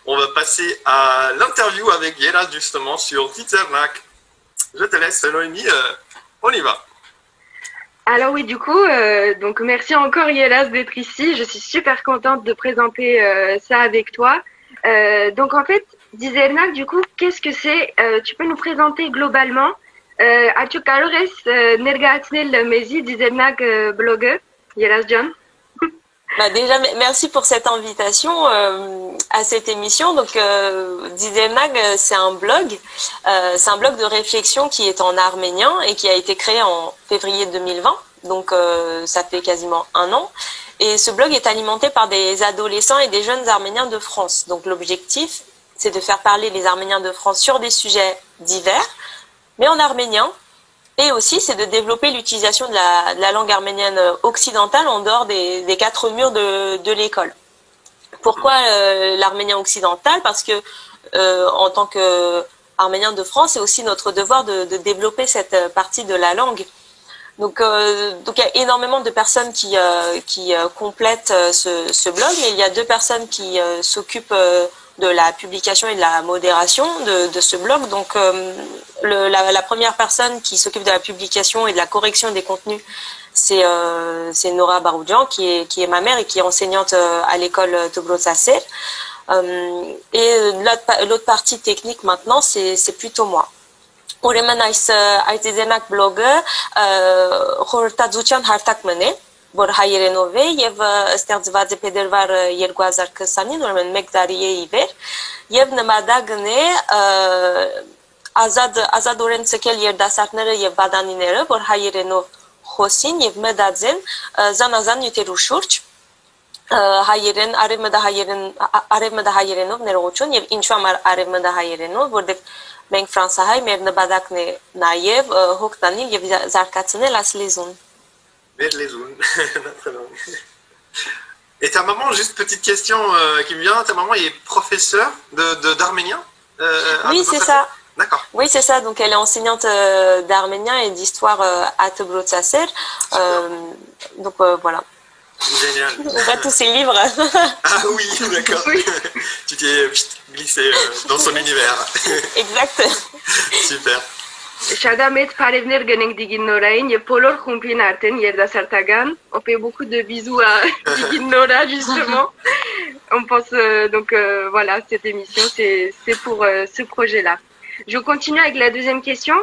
on va passer à l'interview avec Yelaz justement sur Tizernak. Je te laisse, Noémie, on y va. Alors oui, du coup, donc merci encore Yelaz d'être ici. Je suis super contente de présenter ça avec toi. Donc en fait, Dizernak, du coup, qu'est-ce que c'est? Tu peux nous présenter globalement? Açık Kalores Nergatnel Mezi Dizernak blogger, Yelaz John. Bah déjà, merci pour cette invitation à cette émission. Donc, Dizemnag, c'est un blog de réflexion qui est en arménien et qui a été créé en février 2020. Donc, ça fait quasiment un an. Et ce blog est alimenté par des adolescents et des jeunes Arméniens de France. Donc, l'objectif, c'est de faire parler les Arméniens de France sur des sujets divers, mais en arménien. Et aussi, c'est de développer l'utilisation de la langue arménienne occidentale en dehors des quatre murs de l'école. Pourquoi l'arménien occidental? Parce que en tant qu'Arménien de France, c'est aussi notre devoir de développer cette partie de la langue. Donc il y a énormément de personnes qui complètent ce blog, mais il y a deux personnes qui s'occupent de la publication et de la modération de ce blog. Donc la première personne qui s'occupe de la publication et de la correction des contenus, c'est Nora Baroudjan, qui est ma mère et qui est enseignante à l'école Tobrot-Sasser. Et l'autre partie technique maintenant, c'est plutôt moi. Ուրեմն այս Dizernak blogը խորհրդածության հարթակն է, որ հայերենով է եւ ստեղծված է փետրվար 2020-ին, ուրեմն 1 տարի է ի վեր, եւ նպատակն է ազատորեն ցկել երիտասարդները եւ բադանիները, որ հայերենով խոսին եւ մտածեն զանազան նյութերու շուրջ, հայերեն, արևմտահայերենով ներողություն եւ ինչու համար արևմտահայերենով, որտեղ մենք ֆրանսահայ մեր նպատակն է նաեւ հոգ տանել եւ զարգացնել այս լեզուն. Մեր լեզուն, notre langue. Et ta maman, juste petite question qui me vient, ta maman est professeure d'arménien? Oui, c'est ça. D'accord. Oui, c'est ça. Donc, elle est enseignante d'arménien et d'histoire à Tobrot-Sasser. Donc, voilà. Génial. On voit tous ses livres. Ah oui, d'accord. Oui. Tu t'es glissé dans son univers. Exact. Super. Shadamet Parevner Geneng Diginnorain, et Polor Kumpin Arten, Yerda Sartagan. On fait beaucoup de bisous à Diginnora, justement. On pense, donc, voilà, cette émission, c'est pour ce projet-là. Je continue avec la deuxième question.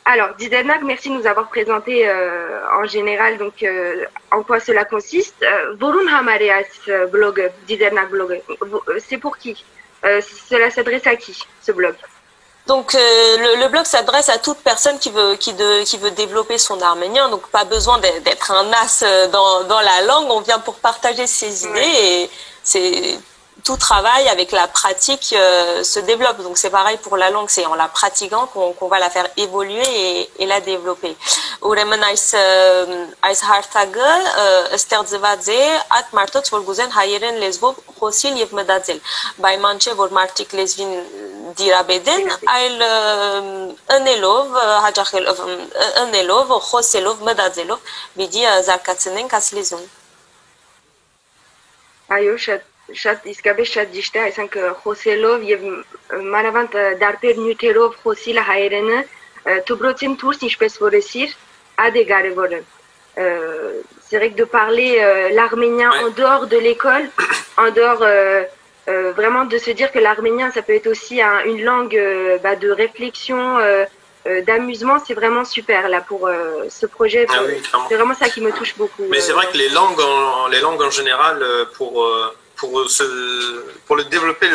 Alors, Dizernak, merci de nous avoir présenté en général donc en quoi cela consiste. Vorun Hamareas blog, Dizernak blog, c'est pour qui? Cela s'adresse à qui, ce blog? Donc le blog s'adresse à toute personne qui veut développer son arménien. Donc pas besoin d'être un as dans la langue. On vient pour partager ses idées et c'est tout travail avec la pratique se développe. Donc c'est pareil pour la langue, c'est en la pratiquant qu'on va la faire évoluer et la développer. Ուրեմն այս հարթակը ստեղծված է այդ մարդոց, որ գուզեն հայերեն լեզվով խոսել եւ մտածել։ Պայման չէ, որ մարդիկ լեզվին դիրաբեդեն, այլ ընելով, խոսելով, մտածելով, պիտի զարգացնենք այս լեզուն։ Այո, շատ իսկապես շատ ճիշտ է, այսինքն խոսելով եւ մանավանդ դարբեր նյութերով խոսիլը հայերենը Tobrotին դուրս ինչպես որ էսիր ադե կարևորը c'est vrai que de parler l'arménien en dehors de l'école, en dehors vraiment de se dire que l'arménien ça peut être aussi une langue de réflexion, d'amusement, c'est vraiment super là pour ce projet. Ah oui, c'est vraiment ça qui me touche beaucoup. Mais c'est vrai que les langues en général pour le développer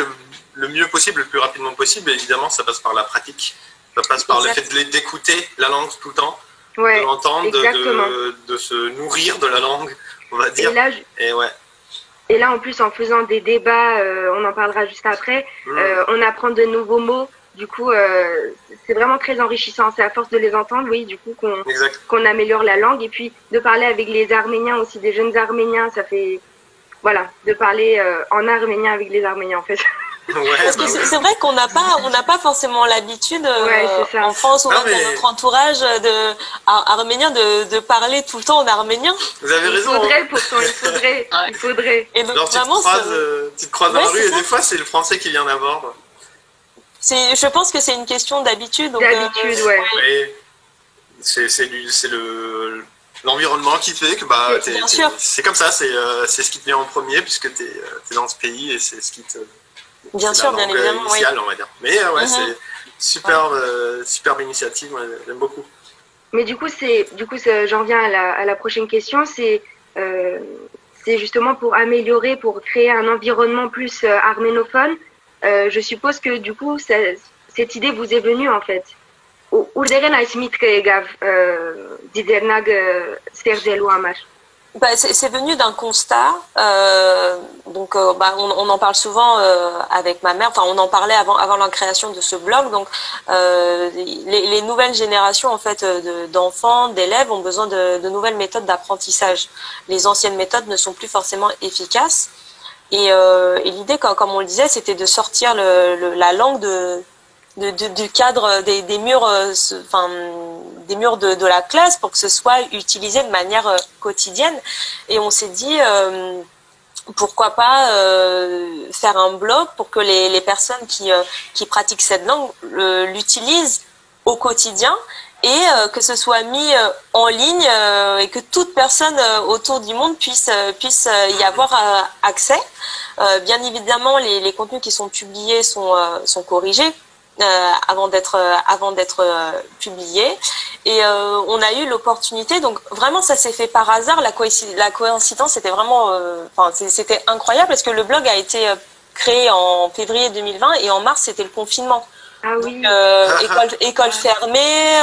le mieux possible, le plus rapidement possible, évidemment, ça passe par la pratique. Ça passe par le fait d'écouter la langue tout le temps, de l'entendre, de se nourrir de la langue, on va dire. Et là, en plus, en faisant des débats, on en parlera juste après, on apprend de nouveaux mots. Du coup, c'est vraiment très enrichissant. C'est à force de les entendre, oui, du coup, qu'on améliore la langue. Et puis, de parler avec les Arméniens aussi, des jeunes Arméniens, ça fait... Voilà, de parler en arménien avec les Arméniens, en fait. Parce que c'est vrai qu'on n'a pas forcément l'habitude en France ou même dans notre entourage arménien de parler tout le temps en arménien. Vous avez raison. Il faudrait. Et donc, vraiment, tu te croises dans la rue et des fois c'est le français qui vient d'abord. Je pense que c'est une question d'habitude. D'habitude, ouais. C'est l'environnement qui fait que c'est comme ça, c'est ce qui te vient en premier puisque tu es dans ce pays et c'est ce qui te... Bien sûr, bien évidemment, initiale, on va dire. Mais c'est superbe initiative, j'aime beaucoup. Mais du coup, j'en viens à la prochaine question, c'est justement pour améliorer, pour créer un environnement plus arménophone. Je suppose que du coup, cette idée vous est venue en fait. C'est venu d'un constat. On en parle souvent avec ma mère. Enfin, on en parlait avant la création de ce blog. Donc, les nouvelles générations en fait d'enfants, d'élèves ont besoin de nouvelles méthodes d'apprentissage. Les anciennes méthodes ne sont plus forcément efficaces. Et l'idée, comme on le disait, c'était de sortir la langue du cadre des murs, des murs de la classe pour que ce soit utilisé de manière quotidienne. Et on s'est dit, pourquoi pas faire un blog pour que les personnes qui pratiquent cette langue l'utilisent au quotidien et que ce soit mis en ligne et que toute personne autour du monde puisse y avoir accès. Bien évidemment, les contenus qui sont publiés sont corrigés avant d'être publiés. Et on a eu l'opportunité, donc vraiment ça s'est fait par hasard. La coïncidence c'était vraiment, c'était incroyable parce que le blog a été créé en février 2020 et en mars c'était le confinement. Ah oui. Donc, école fermée,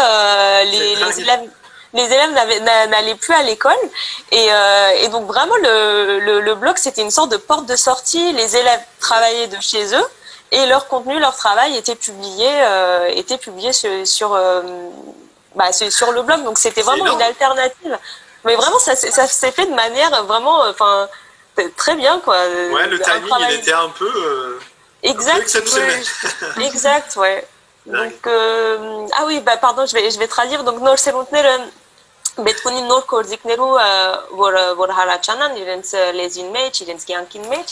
les élèves n'allaient plus à l'école et donc vraiment le blog c'était une sorte de porte de sortie. Les élèves travaillaient de chez eux et leur contenu, leur travail était publié sur le blog. Donc c'était vraiment une alternative. Mais vraiment ça s'est fait de manière vraiment très bien quoi. Ouais, le timing il était un peu exceptionnel. Ouais. Exact, ouais. Donc pardon, je vais traduire. Donc նոր սերունդները պետքունի նոր կորձիկներու որ հարաճանան իրենց լեզին մեջ, իրենց կյանքին մեջ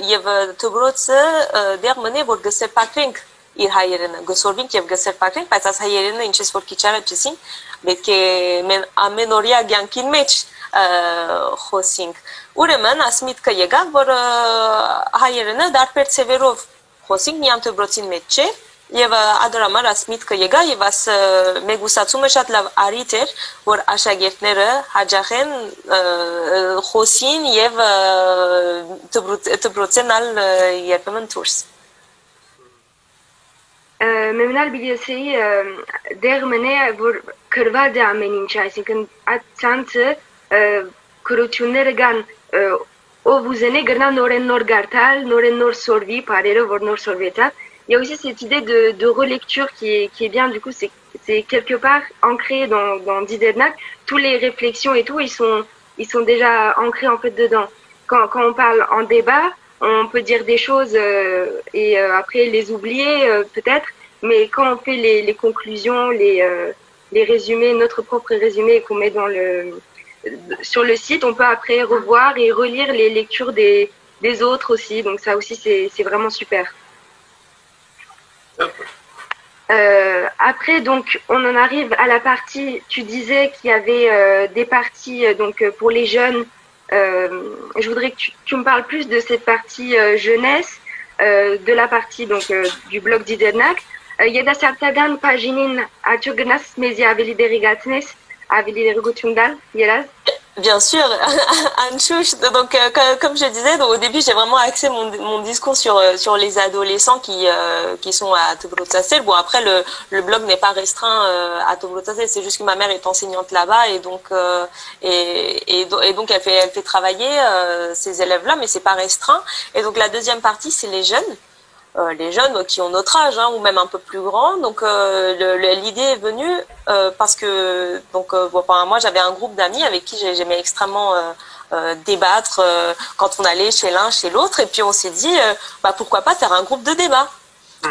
եւ դպրոցը դեռ մնե որ գսերպակրենք իր հայերենը, գսորվենք եւ գսերպակրենք, բայց այս հայերենը ինչպես որ քիչ առաջ ասին, պետք է մեն ամենօրյա կյանքին մեջ խոսենք։ Ուրեմն ասմիտքը եկավ որ հայերենը դարբեր ցևերով խոսենք միամ դպրոցին մեջ չէ եւ ադրամար ասմիտքը եկա եւ աս մեգուսացումը շատ լավ արիթ էր որ աշակերտները հաջախեն խոսին եւ դպրոցենալ երբեմն դուրս Մեմնալ բիլիոսեի դեր մնե որ քրված է ամեն ինչ, այսինքն այդ ցանցը քրությունները կան ով ուզենե գրնա նոր գարտալ, նոր սորվի, բարերը որ նոր սորվետա. Il y a aussi cette idée de relecture qui est bien, du coup, c'est quelque part ancré dans Didernak. Toutes les réflexions et tout, ils sont déjà ancrés en fait dedans. Quand on parle en débat, on peut dire des choses et après les oublier peut-être, mais quand on fait les conclusions, les résumés, notre propre résumé qu'on met sur le site, on peut après revoir et relire les lectures des autres aussi. Donc ça aussi, c'est vraiment super. Après, donc, on en arrive à la partie, tu disais qu'il y avait des parties donc pour les jeunes. Je voudrais que tu me parles plus de cette partie jeunesse, de la partie donc du blog Didernak. Yeda Sartagan Paginin Atugnas Mezi Aveli Derigatnes Aveli Derigutundal Yeraz. Bien sûr, Anchouch. Donc, comme je disais, donc, au début, j'ai vraiment axé mon discours sur les adolescents qui sont à Tobrotsassel. Bon, après, le blog n'est pas restreint à Tobrotsassel. C'est juste que ma mère est enseignante là-bas et donc donc elle fait travailler ces élèves-là, mais c'est pas restreint. Et donc la deuxième partie, c'est les jeunes. Les jeunes qui ont notre âge ou même un peu plus grands. Donc l'idée est venue parce que moi j'avais un groupe d'amis avec qui j'aimais extrêmement débattre quand on allait chez l'un, chez l'autre. Et puis on s'est dit, pourquoi pas faire un groupe de débat.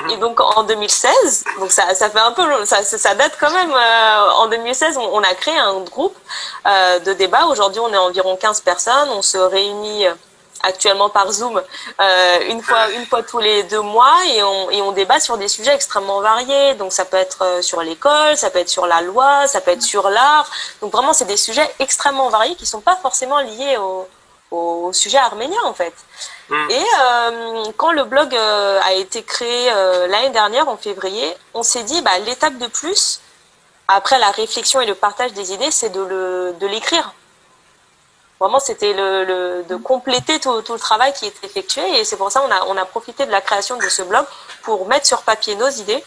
Et donc en 2016, donc ça fait un peu, ça date quand même. En 2016, on a créé un groupe de débat. Aujourd'hui, on est environ 15 personnes. On se réunit actuellement par Zoom une fois tous les 2 mois et on débat sur des sujets extrêmement variés. Donc ça peut être sur l'école, ça peut être sur la loi, ça peut être sur l'art. Donc vraiment, c'est des sujets extrêmement variés qui sont pas forcément liés au sujet arménien en fait. Et quand le blog a été créé l'année dernière en février, on s'est dit l'étape de plus après la réflexion et le partage des idées, c'est de l'écrire. Vraiment, c'était de compléter tout le travail qui est effectué et c'est pour ça on a profité de la création de ce blog pour mettre sur papier nos idées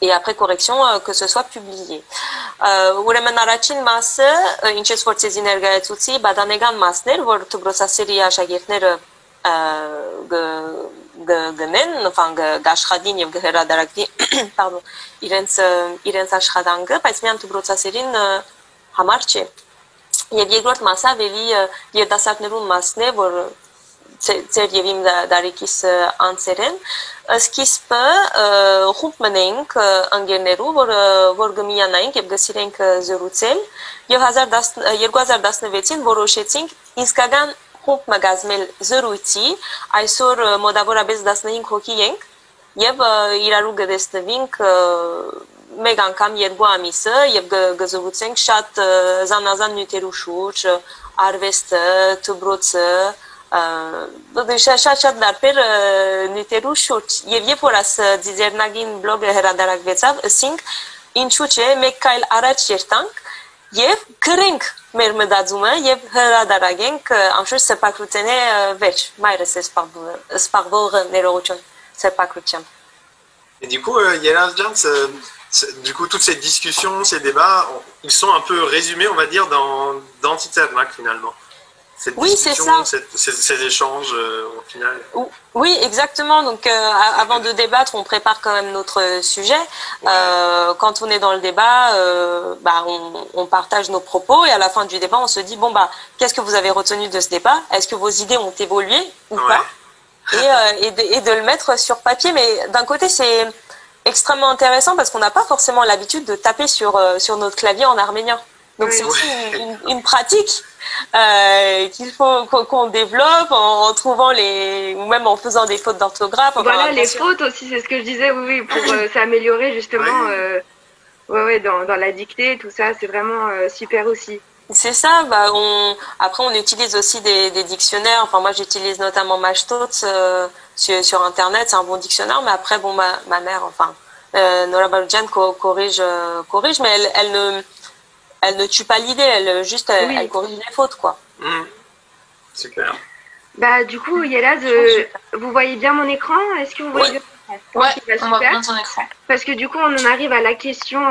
et après correction que ce soit publié. Ուրեմն առաջին մասը ինչպես որ ցեզի ներկայացուցի բադանեգան մասներ որ դպրոցասերի աշակերտները գնեն, enfin գաշխատին եւ գհրադարակվի, pardon, իրենց աշխատանքը, բայց միան դպրոցասերին համար չէ։ Եվ երկրորդ մասը ավելի երիտասարդներուն մասն է, որ ծեր եւ իմ դարիքիս անձեր են, սկիզբը խումբ մնենք ընկերներու, որ գմիանայինք եւ գսիրենք զրուցել եւ 2016-ին որոշեցինք իսկական խումբ մգազմել զրույցի, այսօր մոտավորապես 15 հոգի ենք եւ իրարու գտեսնվինք մեկ անգամ 2 ամիսը եւ գզրուցենք շատ զանազան նյութերու շուրջ, արվեստը, դպրոցը, շատ դարբեր նյութերու շուրջ եւ երբ որ աս դիզերնագին բլոգը հրադարակվեցավ, ասինք ինչու՞ չէ մեկ քայլ առաջ երթանք եւ գրենք մեր մտածումը եւ հրադարակենք անշուշտ սեփակրութենե վեճ մայրս սպաղվող ներողություն սեփակրության. Et du coup, Yeraz Jans, du coup, toutes ces discussions, ces débats, ils sont un peu résumés, on va dire, dans Titernak finalement. Oui, c'est ça. Ces échanges, au final. Oui, exactement. Donc, avant de débattre, on prépare quand même notre sujet. Ouais. Quand on est dans le débat, on partage nos propos et à la fin du débat, on se dit qu'est-ce que vous avez retenu de ce débat? Est-ce que vos idées ont évolué ou pas? Et de le mettre sur papier. Mais d'un côté, c'est extrêmement intéressant parce qu'on n'a pas forcément l'habitude de taper sur notre clavier en arménien. Donc c'est aussi une pratique qu'il faut qu'on développe en trouvant ou même en faisant des fautes d'orthographe. Voilà, les fautes aussi, c'est ce que je disais, oui, pour s'améliorer justement dans la dictée, tout ça, c'est vraiment super aussi. C'est ça, après on utilise aussi des dictionnaires, enfin moi j'utilise notamment Mashtot sur internet, c'est un bon dictionnaire, mais après ma mère, enfin Nora Baloudian corrige, mais elle ne tue pas l'idée, elle corrige les fautes, quoi. Super. Du coup, Yeraz, vous voyez bien mon écran? Est-ce que vous voyez bien? Ouais, on voit bien ton écran. Parce que du coup, on en arrive à la question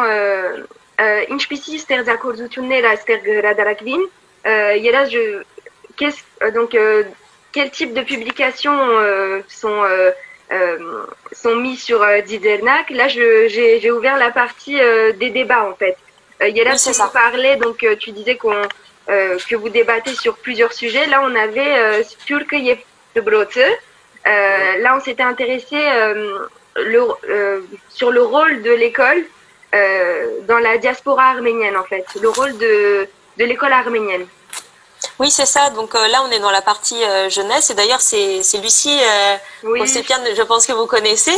Ինչպիսի ստեղծագործություններ այստեղ գրադարակվին? Yeraz, quel type de publications sont mis sur Dizernak? Là, j'ai ouvert la partie des débats en fait. Yeraz, tu nous parlais, donc tu disais que vous débattez sur plusieurs sujets. Là, on avait Turc et Debroce. Là, on s'était intéressé sur le rôle de l'école dans la diaspora arménienne, en fait, le rôle de l'école arménienne. Oui, c'est ça. Donc là, on est dans la partie jeunesse. Et d'ailleurs, c'est Lucie Osepian, je pense que vous connaissez.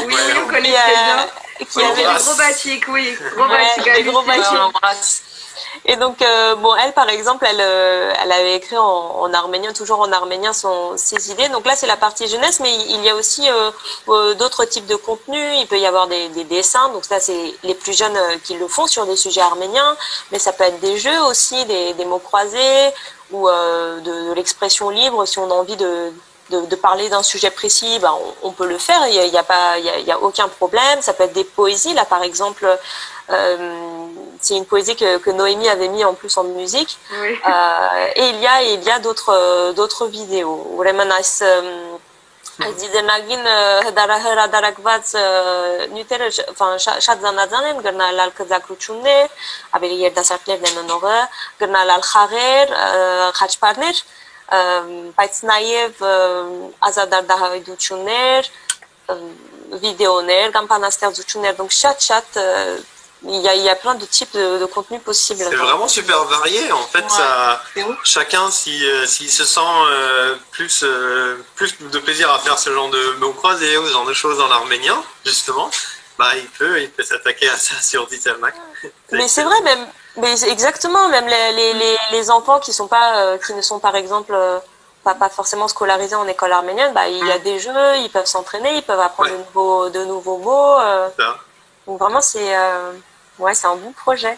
Oui, vous connaissez bien. Qui avait le gros batik, oui. Gros batik. Et donc, elle, par exemple, elle avait écrit en arménien, toujours en arménien, ses idées. Donc là, c'est la partie jeunesse, mais il y a aussi d'autres types de contenus. Il peut y avoir des dessins. Donc ça, c'est les plus jeunes qui le font sur des sujets arméniens. Mais ça peut être des jeux aussi, des mots croisés ou de l'expression libre. Si on a envie de parler d'un sujet précis, on peut le faire. Il y a aucun problème. Ça peut être des poésies. Là, par exemple, c'est une poésie que Noémie avait mis en plus en musique. Oui. Et il y a d'autres vidéos. Ձիդենագին հրադարակված նյութերը շատ զանազան են, գրնալալ կզակրություններ, ավելի երդասարտներն են ընողը, գրնալալ խաղեր, խաչպարներ, բայց նաև ազադարդահայդություններ, վիդեոներ, կամ բանաստեղծություններ, donc շատ il y a plein de types de contenu possibles. C'est vraiment super varié. En fait, ça, chacun, s'il se sent plus de plaisir à faire ce genre de mots croisés ou ce genre de choses en arménien, justement, bah, il peut s'attaquer à ça sur DJMac. Mais c'est vrai, mais exactement, même les enfants qui ne sont par exemple pas forcément scolarisés en école arménienne, bah, il y a des jeux, ils peuvent s'entraîner, ils peuvent apprendre de nouveaux mots. Donc vraiment, c'est un bon projet.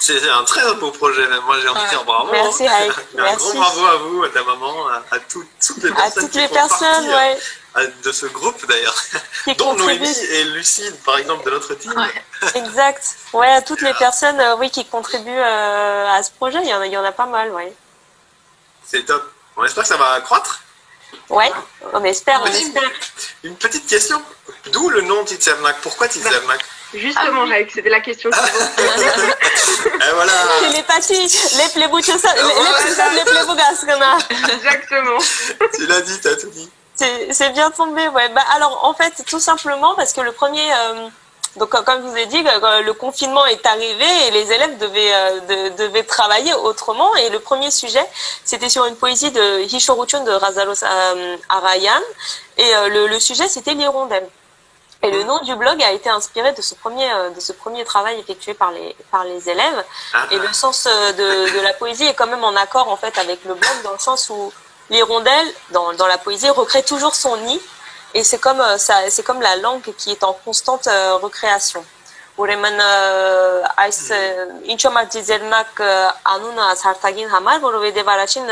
C'est un très beau projet, même. Moi j'ai envie de dire bravo. Merci, Haïk. Un grand bravo à vous, à ta maman, à toutes les personnes, toutes les personnes de ce groupe d'ailleurs, dont Noémie et Lucide par exemple de notre team. Exact. Ouais, à toutes les personnes qui contribuent à ce projet, il y en a pas mal, ouais. C'est top. On espère que ça va croître. Ouais, on espère. Une petite question. D'où le nom DJMac? Pourquoi DJMac? Justement, Haïk, c'était la question suivante. Et voilà. Télépathie, les plébougas. Exactement. Tu l'as dit, t'as tout dit. C'est bien tombé, ouais. Bah, alors, en fait, tout simplement parce que le premier... donc, comme je vous ai dit, le confinement est arrivé et les élèves devaient travailler autrement. Et le premier sujet, c'était sur une poésie de Hishoruchun de Razaros Arayan. Et le sujet, c'était l'hirondelle. Et le nom du blog a été inspiré de ce premier travail effectué par les élèves. Et le sens de la poésie est quand même en accord, en fait, avec le blog, dans le sens où l'hirondelle, dans la poésie, recrée toujours son nid. Et c'est comme la langue qui est en constante recréation. Ուրեմն այս ինչ համար դիզերնակ անունը հարթագին համար, որովհետև առաջին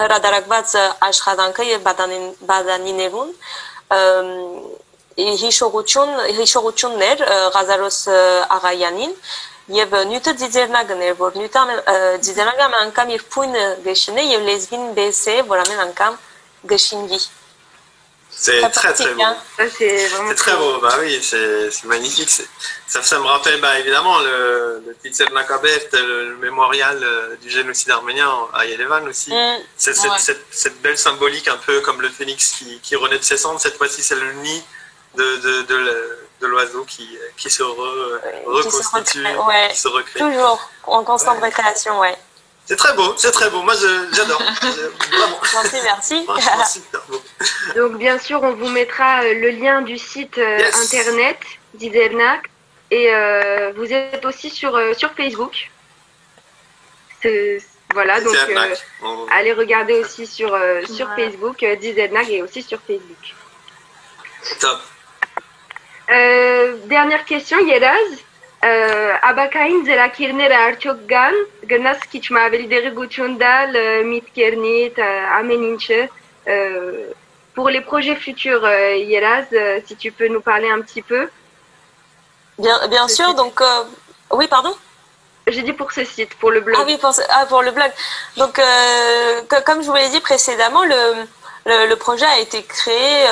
հրադարակված աշխատանքը եւ բադանիներուն հիշողություններ Ղազարոս Աղայանին եւ նյութը դիզերնագն էր, որ նյութը դիզերնագը անգամ իր փույնը գշնե եւ լեզվին դեսե, որ ամեն անգամ գշինգի. C'est très très beau. C'est très beau, bah oui, c'est magnifique. Ça me rappelle évidemment le DJMac, le mémorial du génocide arménien à Yerevan aussi. Cette belle symbolique un peu comme le phénix qui renaît de ses cendres. Cette fois-ci, c'est le nid de l'oiseau qui se reconstitue, qui se recrée. Toujours en constante récréation, ouais. C'est très beau, moi j'adore. Vraiment. Merci. Super beau. Donc bien sûr, on vous mettra le lien du site internet d'Izernak et vous êtes aussi sur Facebook. Voilà, donc allez regarder aussi sur Facebook, d'Izernak et aussi sur Facebook. Top. Dernière question, Yeraz. Abakain ձերակիրները արդյոք կան, գնաս քիչ ավելի դեղեցություն տալ միտքերնիդ, ամեն ինչը pour les projets futurs, Yeraz, si tu peux nous parler un petit peu. Bien sûr, donc oui, pardon. J'ai dit pour ce site, pour le blog. Ah oui, pour le blog. Donc comme je vous l'ai dit précédemment, le projet a été créé,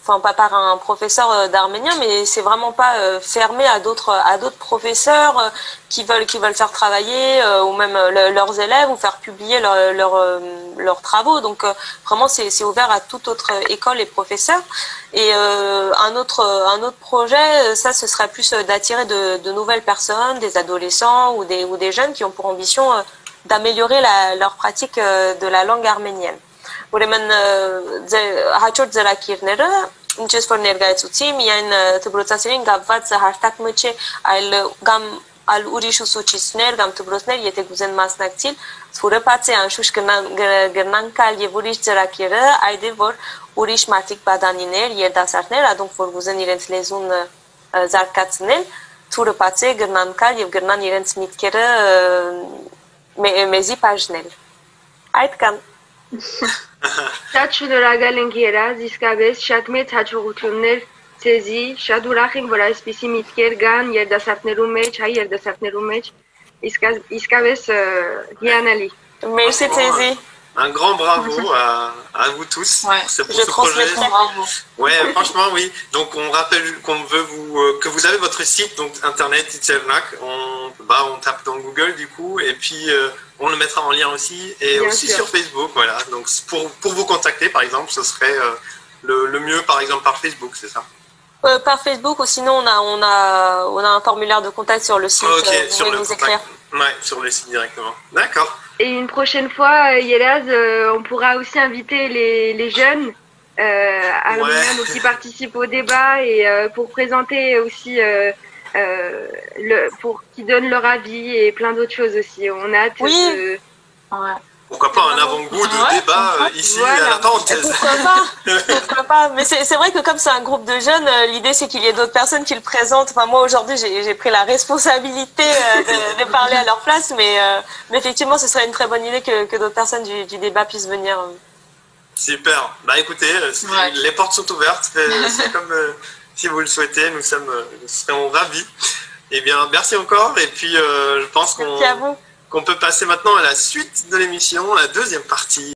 pas par un professeur d'arménien, mais c'est vraiment pas fermé à d'autres professeurs qui veulent faire travailler ou même leurs élèves ou faire publier leurs travaux. Donc vraiment c'est ouvert à toute autre école et professeur. Et un autre projet, ça ce serait plus d'attirer de nouvelles personnes, des adolescents ou des jeunes qui ont pour ambition d'améliorer leur pratique de la langue arménienne. Ուրեմն հաջորդ ձեռակիրները ինչպես որ ներկայացուցի միայն դպրոցացիներին կապված հարթակ մը չէ, այլ ուրիշ ուսուցիչներ կամ դպրոցներ եթե գուզեն մասնակցել, ցուրը բաց է անշուշտ գնան կալ եւ ուրիշ ձեռակիրը, այդ է որ ուրիշ մարդիկ բադանիներ, երդասարտներ, donc որ գուզեն իրենց լեզուն զարգացնել, ցուրը բաց է գնան կալ եւ գնան իրենց միտքերը մեզի բաժնել։ Այդքան Շատ շնորհակալ ենք Yeraz, իսկապես շատ մեծ հաջողություններ ցեզի, շատ ուրախ ենք, որ այսպիսի միտքեր կան երդասարտներու մեջ, հայ երդասարտներու մեջ, իսկապես հիանալի։ Merci ցեզի։ Un grand bravo à vous tous pour ce projet. Ouais, franchement, oui. Donc, on rappelle qu'on veut que vous avez votre site, donc internet Itzelnak. On tape dans Google du coup, et puis on le mettra en lien aussi, et bien aussi sûr. Sur Facebook. Voilà. Donc, pour vous contacter, par exemple, ce serait le mieux, par exemple, par Facebook, c'est ça? Par Facebook, ou sinon on a un formulaire de contact sur le site. Ok, sur le contact. Ouais, sur le site directement. D'accord. Et une prochaine fois, Yelaz, on pourra aussi inviter les jeunes arméniens qui participent au débat, et pour présenter aussi, pour qu'ils donnent leur avis et plein d'autres choses aussi. On a hâte de... Ouais. Pourquoi pas un avant-goût de débat ici à la parenthèse. Pourquoi pas. Mais c'est vrai que comme c'est un groupe de jeunes, l'idée c'est qu'il y ait d'autres personnes qui le présentent. Enfin, moi aujourd'hui j'ai pris la responsabilité de parler à leur place, mais effectivement ce serait une très bonne idée que d'autres personnes du débat puissent venir. Super. Bah écoutez, les portes sont ouvertes. C'est comme si vous le souhaitez, nous serons ravis. Eh bien, merci encore. Et puis je pense qu'on peut passer maintenant à la suite de l'émission, la deuxième partie.